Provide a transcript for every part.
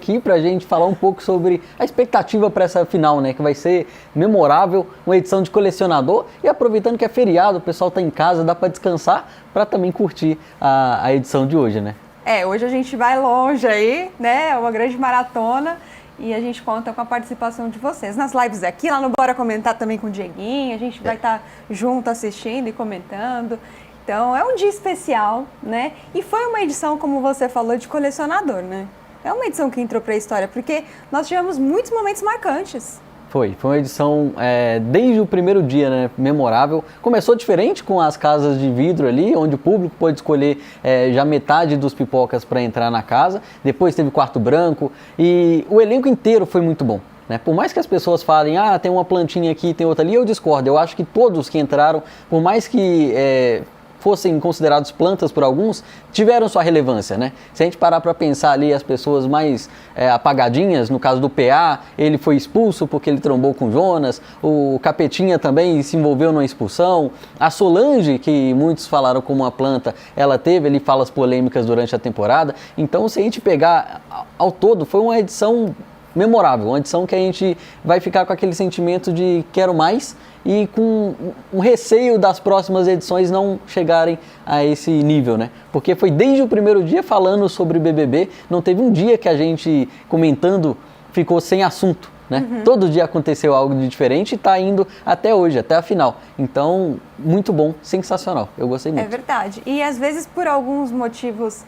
Aqui para a gente falar um pouco sobre a expectativa para essa final, né? Que vai ser memorável, uma edição de colecionador. E aproveitando que é feriado, o pessoal está em casa, dá para descansar, para também curtir a edição de hoje, né? Hoje a gente vai longe aí, né? É uma grande maratona e a gente conta com a participação de vocês nas lives aqui, lá no Bora Comentar também com o Dieguinho. A gente vai estar junto assistindo e comentando. Então é um dia especial, né? E foi uma edição, como você falou, de colecionador, né? É uma edição que entrou para a história, porque nós tivemos muitos momentos marcantes. Foi uma edição desde o primeiro dia, né, memorável. Começou diferente com as casas de vidro ali, onde o público pôde escolher já metade dos pipocas para entrar na casa. Depois teve quarto branco e o elenco inteiro foi muito bom. Né? Por mais que as pessoas falem, tem uma plantinha aqui, tem outra ali, eu discordo. Eu acho que todos que entraram, por mais que fossem considerados plantas por alguns, tiveram sua relevância, né? Se a gente parar para pensar ali as pessoas mais apagadinhas, no caso do PA, ele foi expulso porque ele trombou com Jonas, o Capetinha também se envolveu numa expulsão, a Solange, que muitos falaram como uma planta, ela teve ali falas polêmicas durante a temporada. Então, se a gente pegar ao todo, foi uma edição memorável, uma edição que a gente vai ficar com aquele sentimento de quero mais e com um receio das próximas edições não chegarem a esse nível, né? Porque foi desde o primeiro dia falando sobre BBB, não teve um dia que a gente comentando ficou sem assunto, né? Todo dia aconteceu algo de diferente e está indo até hoje, até a final. Então, muito bom, sensacional, eu gostei muito. É verdade, e às vezes por alguns motivos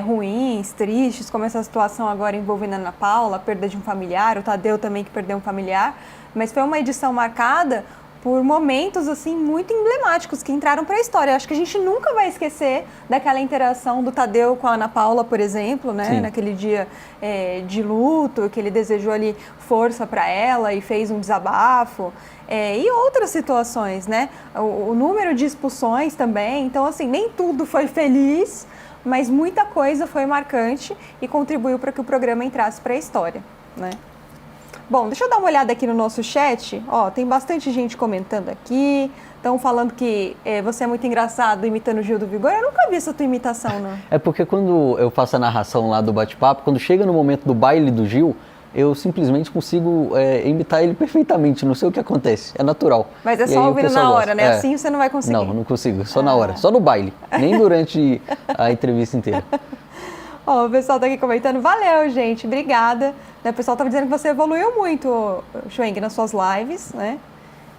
ruins, tristes, como essa situação agora envolvendo a Ana Paula, a perda de um familiar, o Tadeu também que perdeu um familiar, mas foi uma edição marcada por momentos assim muito emblemáticos que entraram para a história. Acho que a gente nunca vai esquecer daquela interação do Tadeu com a Ana Paula, por exemplo, né? Sim. Naquele dia de luto, que ele desejou ali força para ela e fez um desabafo. E outras situações, né? O número de expulsões também. Então, assim, nem tudo foi feliz, mas muita coisa foi marcante e contribuiu para que o programa entrasse para a história, né? Bom, deixa eu dar uma olhada aqui no nosso chat. Tem bastante gente comentando aqui. Estão falando que você é muito engraçado imitando o Gil do Vigor. Eu nunca vi essa tua imitação, não. É porque quando eu faço a narração lá do bate-papo, quando chega no momento do baile do Gil, eu simplesmente consigo imitar ele perfeitamente, não sei o que acontece, é natural. Mas é só ouvindo na hora, né? Assim você não vai conseguir. Não consigo, só na hora, só no baile, nem durante a entrevista inteira. O pessoal tá aqui comentando, valeu, gente, obrigada. O pessoal tava dizendo que você evoluiu muito, Schwenk, nas suas lives, né?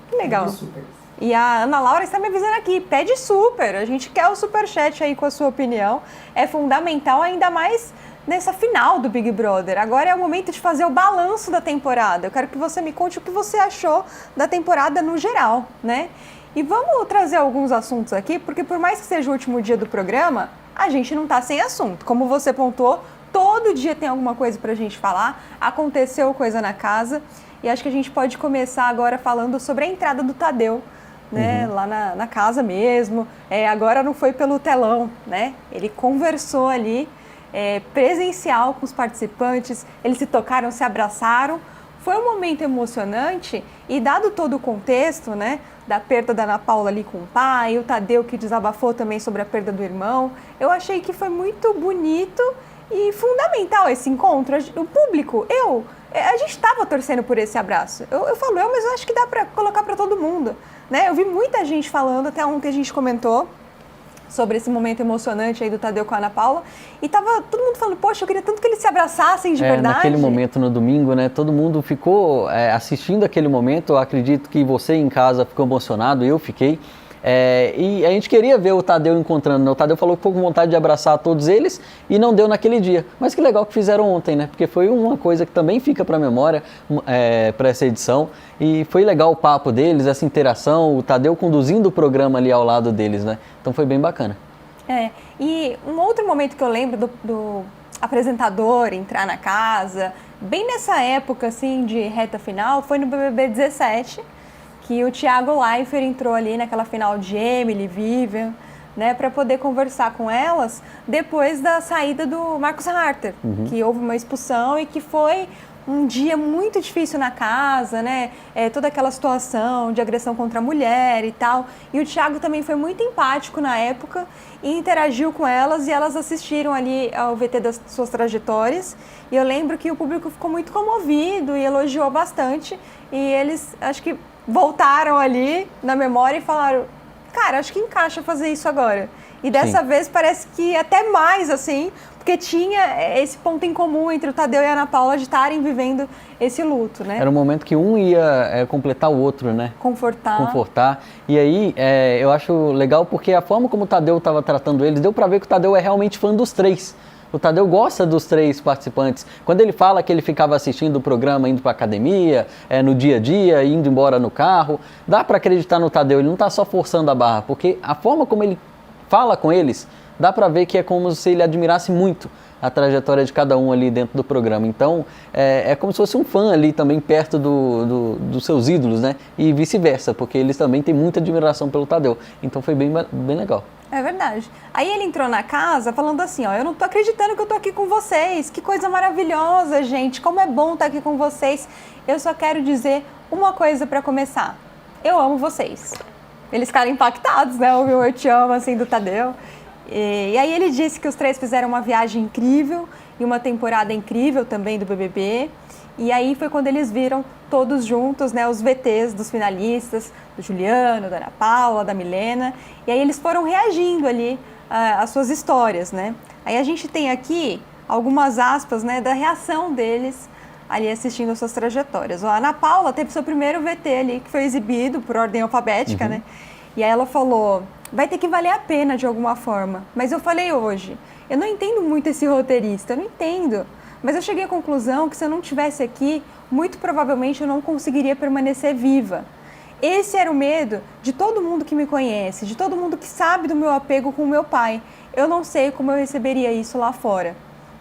Que legal. Super. E a Ana Laura está me avisando aqui, pede super, a gente quer o superchat aí com a sua opinião, é fundamental, ainda mais nessa final do Big Brother. Agora é o momento de fazer o balanço da temporada. Eu quero que você me conte o que você achou da temporada no geral, né? E vamos trazer alguns assuntos aqui, porque por mais que seja o último dia do programa, a gente não tá sem assunto. Como você pontuou, todo dia tem alguma coisa pra gente falar, aconteceu coisa na casa, e acho que a gente pode começar agora falando sobre a entrada do Tadeu, né, lá na casa mesmo. Agora não foi pelo telão, né? Ele conversou ali, presencial com os participantes, eles se tocaram, se abraçaram. Foi um momento emocionante e dado todo o contexto, né, da perda da Ana Paula ali com o pai, o Tadeu que desabafou também sobre a perda do irmão, eu achei que foi muito bonito e fundamental esse encontro. O público, a gente estava torcendo por esse abraço. Eu falo mas eu acho que dá para colocar para todo mundo, né? Eu vi muita gente falando, até ontem a gente comentou sobre esse momento emocionante aí do Tadeu com a Ana Paula, e tava todo mundo falando, poxa, eu queria tanto que eles se abraçassem de verdade. Naquele momento no domingo, né, todo mundo ficou assistindo aquele momento. Eu acredito que você em casa ficou emocionado, eu fiquei. E a gente queria ver o Tadeu encontrando, né? O Tadeu falou que ficou com vontade de abraçar todos eles e não deu naquele dia. Mas que legal que fizeram ontem, né? Porque foi uma coisa que também fica para a memória para essa edição. E foi legal o papo deles, essa interação, o Tadeu conduzindo o programa ali ao lado deles, né? Então foi bem bacana. E um outro momento que eu lembro do apresentador entrar na casa, bem nessa época assim de reta final, foi no BBB 17, que o Thiago Leifert entrou ali naquela final de Emily, Vivian, né, para poder conversar com elas depois da saída do Marcos Harter, que houve uma expulsão e que foi um dia muito difícil na casa, né? Toda aquela situação de agressão contra a mulher e tal. E o Thiago também foi muito empático na época e interagiu com elas e elas assistiram ali ao VT das suas trajetórias. E eu lembro que o público ficou muito comovido e elogiou bastante. E eles, acho que voltaram ali na memória e falaram, cara, acho que encaixa fazer isso agora. E dessa vez parece que até mais, assim, porque tinha esse ponto em comum entre o Tadeu e a Ana Paula de estarem vivendo esse luto, né? Era um momento que um ia completar o outro, né? Confortar. E aí, eu acho legal porque a forma como o Tadeu estava tratando eles, deu para ver que o Tadeu é realmente fã dos três. O Tadeu gosta dos três participantes. Quando ele fala que ele ficava assistindo o programa, indo para academia, no dia a dia, indo embora no carro, dá para acreditar no Tadeu, ele não está só forçando a barra, porque a forma como ele fala com eles, dá para ver que é como se ele admirasse muito a trajetória de cada um ali dentro do programa. Então, é como se fosse um fã ali também perto dos seus ídolos, né? E vice-versa, porque eles também têm muita admiração pelo Tadeu. Então foi bem legal. É verdade. Aí ele entrou na casa falando assim, ó, eu não tô acreditando que eu tô aqui com vocês, que coisa maravilhosa, gente, como é bom estar aqui com vocês. Eu só quero dizer uma coisa para começar, eu amo vocês. Eles ficaram impactados, né, ouviu o Eu Te Amo, assim, do Tadeu. E aí ele disse que os três fizeram uma viagem incrível e uma temporada incrível também do BBB. E aí foi quando eles viram todos juntos, né, os VTs dos finalistas, do Juliano, da Ana Paula, da Milena. E aí eles foram reagindo ali às suas histórias, né. Aí a gente tem aqui algumas aspas, né, da reação deles ali assistindo as suas trajetórias. A Ana Paula teve seu primeiro VT ali, que foi exibido por ordem alfabética, né? E aí ela falou, vai ter que valer a pena de alguma forma. Mas eu falei hoje, eu não entendo muito esse roteirista, eu não entendo. Mas eu cheguei à conclusão que se eu não estivesse aqui, muito provavelmente eu não conseguiria permanecer viva. Esse era o medo de todo mundo que me conhece, de todo mundo que sabe do meu apego com o meu pai. Eu não sei como eu receberia isso lá fora.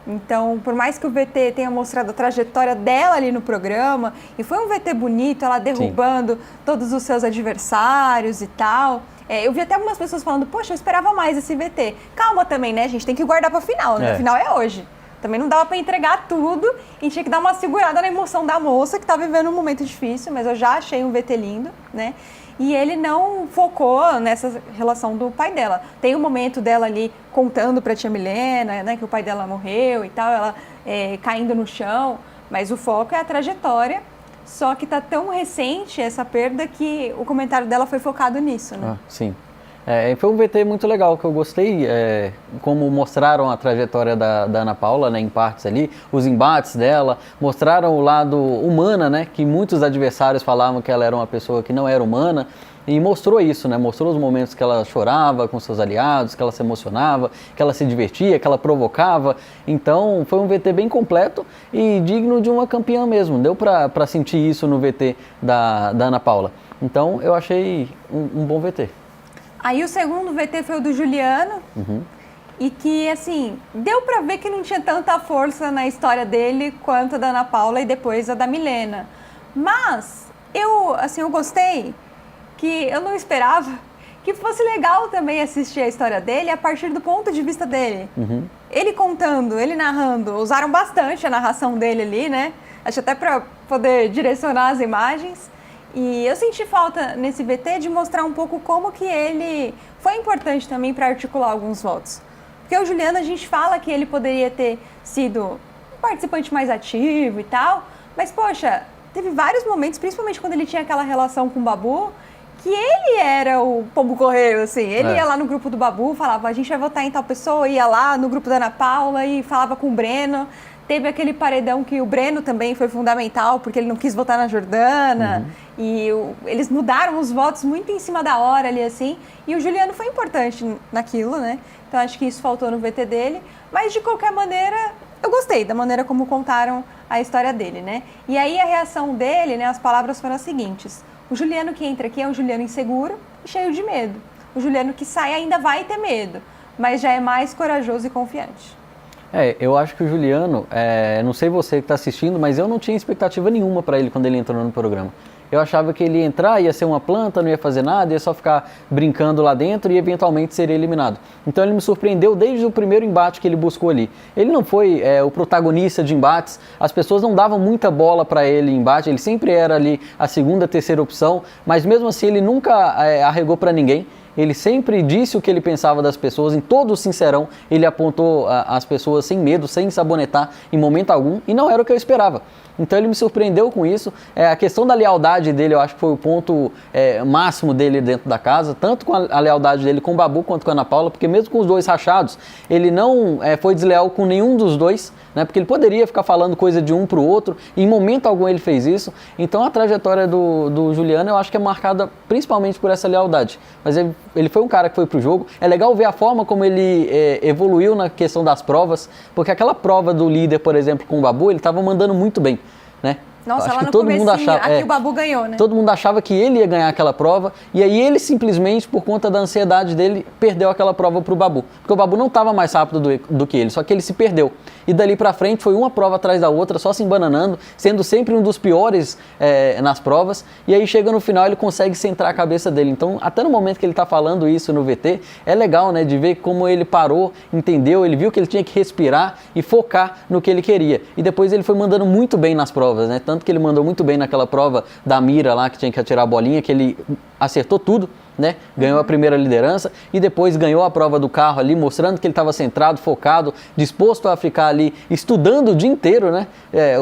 Então, por mais que o VT tenha mostrado a trajetória dela ali no programa, e foi um VT bonito, ela derrubando todos os seus adversários e tal, eu vi até algumas pessoas falando, poxa, eu esperava mais esse VT. Calma também, né, gente? Tem que guardar pra final, né? A final é hoje. Também não dava pra entregar tudo e tinha que dar uma segurada na emoção da moça que tá vivendo um momento difícil, mas eu já achei um VT lindo, né? E ele não focou nessa relação do pai dela. Tem um momento dela ali contando pra tia Milena, né, que o pai dela morreu e tal, ela caindo no chão, mas o foco é a trajetória, só que tá tão recente essa perda que o comentário dela foi focado nisso, né? Sim. Foi um VT muito legal, que eu gostei, como mostraram a trajetória da Ana Paula, né, em partes ali, os embates dela, mostraram o lado humana, né, que muitos adversários falavam que ela era uma pessoa que não era humana, e mostrou isso, né, mostrou os momentos que ela chorava com seus aliados, que ela se emocionava, que ela se divertia, que ela provocava. Então foi um VT bem completo e digno de uma campeã mesmo, deu para sentir isso no VT da Ana Paula. Então eu achei um bom VT. Aí o segundo VT foi o do Juliano, e que, assim, deu pra ver que não tinha tanta força na história dele quanto a da Ana Paula e depois a da Milena. Mas eu gostei, que eu não esperava que fosse legal também assistir a história dele a partir do ponto de vista dele. Ele contando, ele narrando, usaram bastante a narração dele ali, né? Acho até pra poder direcionar as imagens. E eu senti falta nesse VT de mostrar um pouco como que ele foi importante também para articular alguns votos. Porque o Juliano, a gente fala que ele poderia ter sido um participante mais ativo e tal, mas, poxa, teve vários momentos, principalmente quando ele tinha aquela relação com o Babu, que ele era o pombo correio, assim. Ele ia lá no grupo do Babu, falava, a gente vai votar em tal pessoa, ia lá no grupo da Ana Paula e falava com o Breno. Teve aquele paredão que o Breno também foi fundamental, porque ele não quis votar na Jordana, e eles mudaram os votos muito em cima da hora ali, assim, e o Juliano foi importante naquilo, né? Então acho que isso faltou no VT dele, mas de qualquer maneira, eu gostei da maneira como contaram a história dele, né? E aí a reação dele, né, as palavras foram as seguintes: o Juliano que entra aqui é um Juliano inseguro e cheio de medo. O Juliano que sai ainda vai ter medo, mas já é mais corajoso e confiante. Eu acho que o Juliano, não sei você que está assistindo, mas eu não tinha expectativa nenhuma para ele quando ele entrou no programa. Eu achava que ele ia entrar, ia ser uma planta, não ia fazer nada, ia só ficar brincando lá dentro e eventualmente seria eliminado. Então ele me surpreendeu desde o primeiro embate que ele buscou ali. Ele não foi o protagonista de embates, as pessoas não davam muita bola para ele em embate, ele sempre era ali a segunda, terceira opção, mas mesmo assim ele nunca arregou para ninguém. Ele sempre disse o que ele pensava das pessoas, em todo o Sincerão ele apontou as pessoas sem medo, sem sabonetar em momento algum, e não era o que eu esperava. Então ele me surpreendeu com isso. A questão da lealdade dele, eu acho que foi o ponto máximo dele dentro da casa, tanto com a lealdade dele com o Babu quanto com a Ana Paula, porque mesmo com os dois rachados, ele não foi desleal com nenhum dos dois, né, porque ele poderia ficar falando coisa de um para o outro, e em momento algum ele fez isso. Então a trajetória do Juliano eu acho que é marcada principalmente por essa lealdade. Mas ele foi um cara que foi pro jogo. É legal ver a forma como ele evoluiu na questão das provas, porque aquela prova do líder, por exemplo, com o Babu, ele estava mandando muito bem, né? Nossa, acho lá que no todo comecinho, mundo achava, aqui o Babu ganhou, né? Todo mundo achava que ele ia ganhar aquela prova, e aí ele simplesmente, por conta da ansiedade dele, perdeu aquela prova pro Babu. Porque o Babu não estava mais rápido do que ele, só que ele se perdeu. E dali pra frente foi uma prova atrás da outra, só se embananando, sendo sempre um dos piores nas provas, e aí chega no final ele consegue centrar a cabeça dele. Então, até no momento que ele tá falando isso no VT, é legal, né, de ver como ele parou, entendeu, ele viu que ele tinha que respirar e focar no que ele queria. E depois ele foi mandando muito bem nas provas, né, tanto que ele mandou muito bem naquela prova da mira lá, que tinha que atirar a bolinha, que ele acertou tudo, né? Ganhou a primeira liderança e depois ganhou a prova do carro ali, mostrando que ele estava centrado, focado, disposto a ficar ali estudando o dia inteiro, né?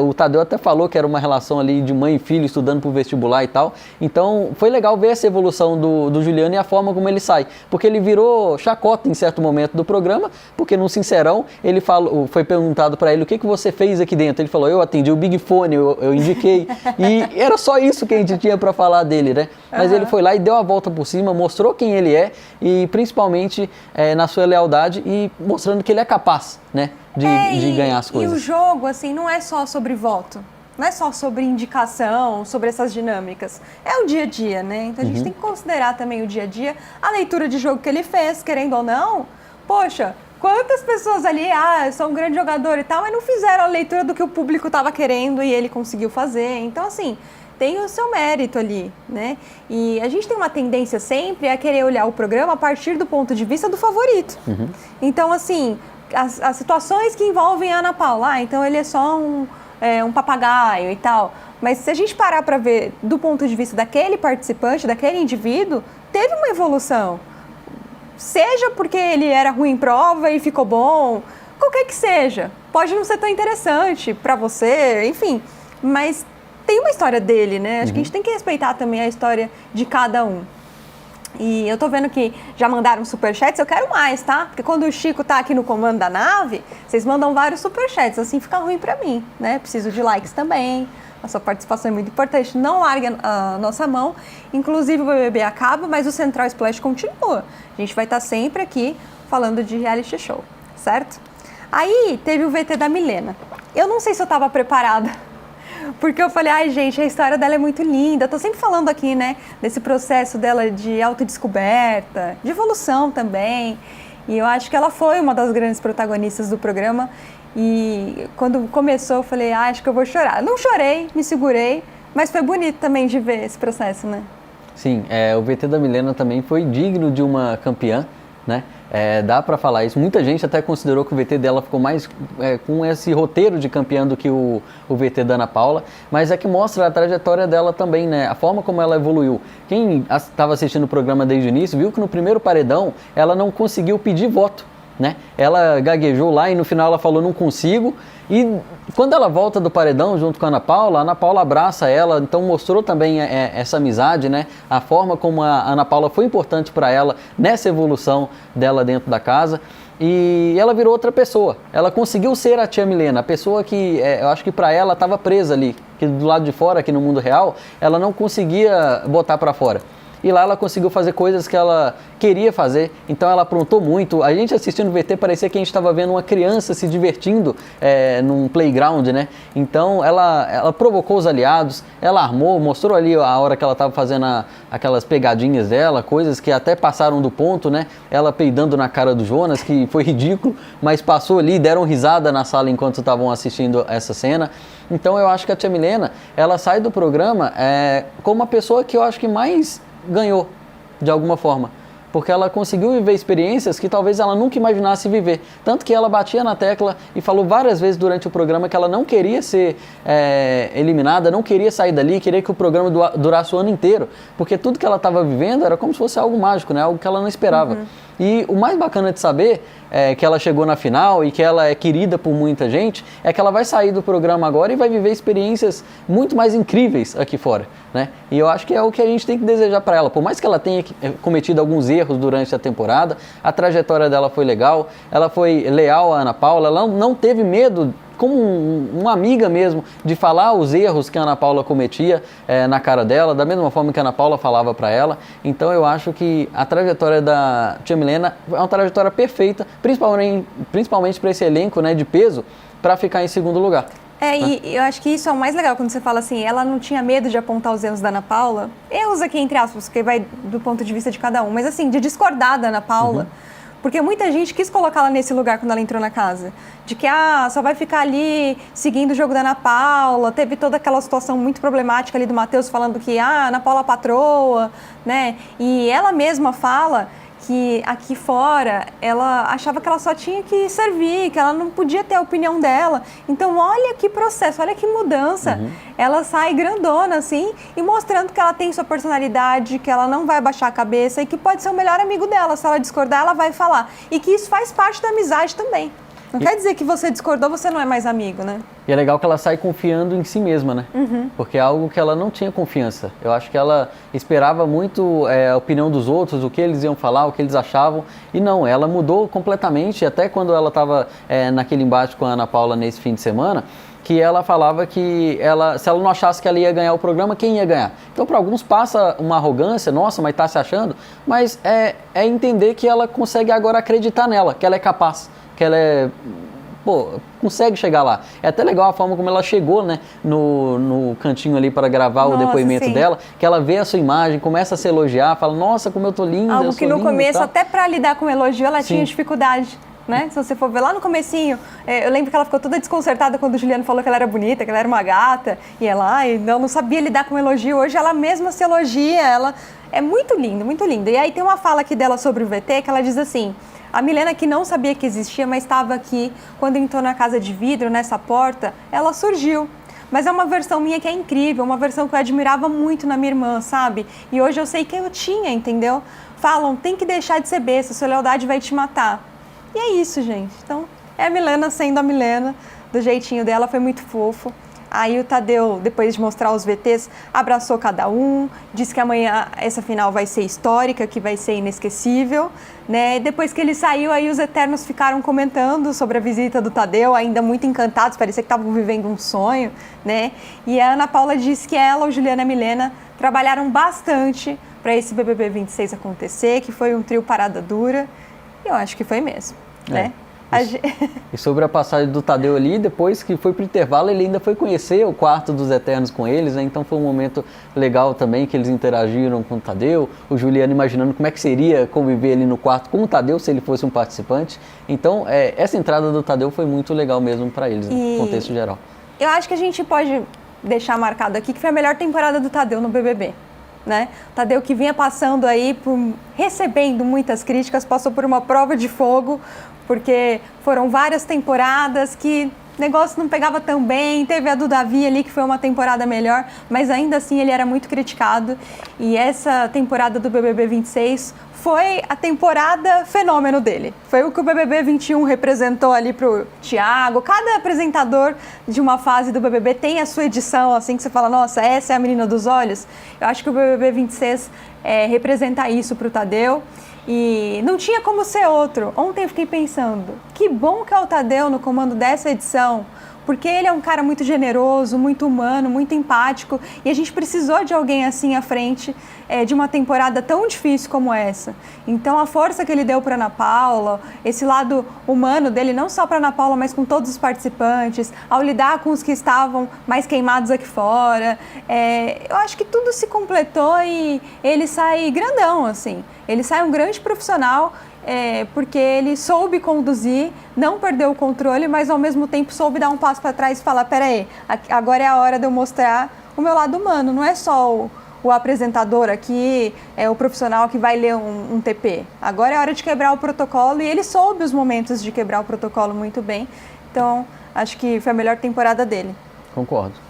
O Tadeu até falou que era uma relação ali de mãe e filho estudando para o vestibular e tal. Então foi legal ver essa evolução do Juliano e a forma como ele sai, porque ele virou chacota em certo momento do programa, porque no Sincerão ele foi perguntado para ele o que você fez aqui dentro. Ele falou: eu atendi o Big Fone, eu indiquei, e era só isso que a gente tinha para falar dele, né? Mas ele foi lá e deu a volta por cima, mostrou quem ele é e principalmente na sua lealdade e mostrando que ele é capaz, né, de ganhar as coisas. E o jogo, assim, não é só sobre voto, não é só sobre indicação, sobre essas dinâmicas. É o dia a dia, né? Então a gente tem que considerar também o dia a dia, a leitura de jogo que ele fez, querendo ou não. Poxa, quantas pessoas ali, eu sou um grande jogador e tal, mas não fizeram a leitura do que o público estava querendo e ele conseguiu fazer. Então, assim, tem o seu mérito ali, né? E a gente tem uma tendência sempre a querer olhar o programa a partir do ponto de vista do favorito. Então, assim, as situações que envolvem a Ana Paula, então ele é só um papagaio e tal. Mas se a gente parar para ver do ponto de vista daquele participante, daquele indivíduo, teve uma evolução. Seja porque ele era ruim em prova e ficou bom, qualquer que seja. Pode não ser tão interessante para você, enfim, mas tem uma história dele, né? Acho que a gente tem que respeitar também a história de cada um. E eu tô vendo que já mandaram superchats, eu quero mais, tá? Porque quando o Chico tá aqui no comando da nave, vocês mandam vários superchats, assim fica ruim pra mim, né? Preciso de likes também, a sua participação é muito importante. Não largue a nossa mão, inclusive o BBB acaba, mas o Central Splash continua. A gente vai estar sempre aqui falando de reality show, certo? Aí teve o VT da Milena. Eu não sei se eu tava preparada, porque eu falei, ai gente, a história dela é muito linda. Eu tô sempre falando aqui, né, desse processo dela de autodescoberta, de evolução também. E eu acho que ela foi uma das grandes protagonistas do programa. E quando começou, eu falei, acho que eu vou chorar. Não chorei, me segurei, mas foi bonito também de ver esse processo, né? Sim, o VT da Milena também foi digno de uma campeã, né? Dá pra falar isso. Muita gente até considerou que o VT dela ficou mais com esse roteiro de campeã do que o VT da Ana Paula, mas é que mostra a trajetória dela também, né? A forma como ela evoluiu. Quem estava assistindo o programa desde o início viu que no primeiro paredão ela não conseguiu pedir voto, né? Ela gaguejou lá e no final ela falou não consigo, e quando ela volta do paredão junto com a Ana Paula abraça ela, então mostrou também essa amizade, né? A forma como a Ana Paula foi importante para ela nessa evolução dela dentro da casa, e ela virou outra pessoa. Ela conseguiu ser a tia Milena, a pessoa que eu acho que para ela estava presa ali, que do lado de fora, aqui no mundo real, ela não conseguia botar para fora. E lá ela conseguiu fazer coisas que ela queria fazer, então ela aprontou muito. A gente assistindo o VT parecia que a gente estava vendo uma criança se divertindo num playground, né? Então ela provocou os aliados, ela armou, mostrou ali a hora que ela estava fazendo aquelas pegadinhas dela, coisas que até passaram do ponto, né? Ela peidando na cara do Jonas, que foi ridículo, mas passou ali, deram risada na sala enquanto estavam assistindo essa cena. Então eu acho que a Tia Milena, ela sai do programa como uma pessoa que eu acho que mais ganhou, de alguma forma. Porque ela conseguiu viver experiências que talvez ela nunca imaginasse viver. Tanto que ela batia na tecla e falou várias vezes durante o programa que ela não queria ser eliminada, não queria sair dali, queria que o programa durasse o ano inteiro. Porque tudo que ela estava vivendo era como se fosse algo mágico, né? Algo que ela não esperava. E o mais bacana de saber que ela chegou na final e que ela é querida por muita gente, é que ela vai sair do programa agora e vai viver experiências muito mais incríveis aqui fora, né? E eu acho que é o que a gente tem que desejar para ela. Por mais que ela tenha cometido alguns erros durante a temporada, a trajetória dela foi legal, ela foi leal à Ana Paula, ela não teve medo, como uma amiga mesmo, de falar os erros que a Ana Paula cometia na cara dela, da mesma forma que a Ana Paula falava para ela. Então eu acho que a trajetória da Tia Milena é uma trajetória perfeita, principalmente para esse elenco, né, de peso, para ficar em segundo lugar. E eu acho que isso é o mais legal, quando você fala assim, ela não tinha medo de apontar os erros da Ana Paula, erros aqui entre aspas, porque vai do ponto de vista de cada um, mas assim, de discordar da Ana Paula, porque muita gente quis colocá-la nesse lugar quando ela entrou na casa, de que só vai ficar ali seguindo o jogo da Ana Paula, teve toda aquela situação muito problemática ali do Matheus falando que a Ana Paula patroa, né, e ela mesma fala que aqui fora ela achava que ela só tinha que servir, que ela não podia ter a opinião dela. Então olha que processo, olha que mudança. Ela sai grandona assim e mostrando que ela tem sua personalidade, que ela não vai abaixar a cabeça e que pode ser o melhor amigo dela. Se ela discordar, ela vai falar. E que isso faz parte da amizade também. Não quer dizer que você discordou, você não é mais amigo, né? E é legal que ela sai confiando em si mesma, né? Porque é algo que ela não tinha confiança. Eu acho que ela esperava muito a opinião dos outros, o que eles iam falar, o que eles achavam. E não, ela mudou completamente. Até quando ela estava naquele embate com a Ana Paula nesse fim de semana, que ela falava que se ela não achasse que ela ia ganhar o programa, quem ia ganhar? Então, para alguns passa uma arrogância, nossa, mas tá se achando. Mas é entender que ela consegue agora acreditar nela, que ela é capaz, que ela consegue chegar lá. É até legal a forma como ela chegou, né, no cantinho ali para gravar o depoimento dela, que ela vê a sua imagem, começa a se elogiar, fala, nossa, como eu tô linda, algo que no começo, até para lidar com o elogio, ela tinha dificuldade. Né? Se você for ver lá no comecinho, eu lembro que ela ficou toda desconcertada quando o Juliano falou que ela era bonita, que ela era uma gata, e ela não sabia lidar com o elogio. Hoje ela mesma se elogia, ela é muito linda, muito linda. E aí tem uma fala aqui dela sobre o VT, que ela diz assim, a Milena que não sabia que existia, mas estava aqui, quando entrou na casa de vidro, nessa porta, ela surgiu. Mas é uma versão minha que é incrível, uma versão que eu admirava muito na minha irmã, sabe? E hoje eu sei que eu tinha, entendeu? Falam, tem que deixar de ser besta, sua lealdade vai te matar. E é isso, gente. Então, é a Milena sendo a Milena, do jeitinho dela, foi muito fofo. Aí o Tadeu, depois de mostrar os VTs, abraçou cada um, disse que amanhã essa final vai ser histórica, que vai ser inesquecível, né? Depois que ele saiu, aí os Eternos ficaram comentando sobre a visita do Tadeu, ainda muito encantados, parecia que estavam vivendo um sonho, né? E a Ana Paula disse que ela, o Juliano e a Milena trabalharam bastante para esse BBB 26 acontecer, que foi um trio parada dura. Eu acho que foi mesmo, né? E sobre a passagem do Tadeu ali, depois que foi pro intervalo, ele ainda foi conhecer o quarto dos Eternos com eles, né? Então foi um momento legal também, que eles interagiram com o Tadeu, o Juliano imaginando como é que seria conviver ali no quarto com o Tadeu, se ele fosse um participante. Então, essa entrada do Tadeu foi muito legal mesmo para eles, no contexto geral. Eu acho que a gente pode deixar marcado aqui que foi a melhor temporada do Tadeu no BBB. Né? Tadeu que vinha passando aí, recebendo muitas críticas, passou por uma prova de fogo, porque foram várias temporadas que o negócio não pegava tão bem, teve a do Davi ali que foi uma temporada melhor, mas ainda assim ele era muito criticado e essa temporada do BBB 26 foi a temporada fenômeno dele. Foi o que o BBB 21 representou ali pro Thiago. Cada apresentador de uma fase do BBB tem a sua edição, assim, que você fala, nossa, essa é a menina dos olhos. Eu acho que o BBB 26 representa isso pro Tadeu. E não tinha como ser outro. Ontem eu fiquei pensando, que bom que é o Tadeu no comando dessa edição, porque ele é um cara muito generoso, muito humano, muito empático, e a gente precisou de alguém assim à frente de uma temporada tão difícil como essa. Então a força que ele deu para Ana Paula, esse lado humano dele, não só para Ana Paula, mas com todos os participantes, ao lidar com os que estavam mais queimados aqui fora, eu acho que tudo se completou e ele sai grandão, assim. Ele sai um grande profissional, porque ele soube conduzir, não perdeu o controle, mas ao mesmo tempo soube dar um passo para trás e falar, peraí, agora é a hora de eu mostrar o meu lado humano, não é só o apresentador aqui, o profissional que vai ler um TP. Agora é hora de quebrar o protocolo, e ele soube os momentos de quebrar o protocolo muito bem. Então, acho que foi a melhor temporada dele. Concordo.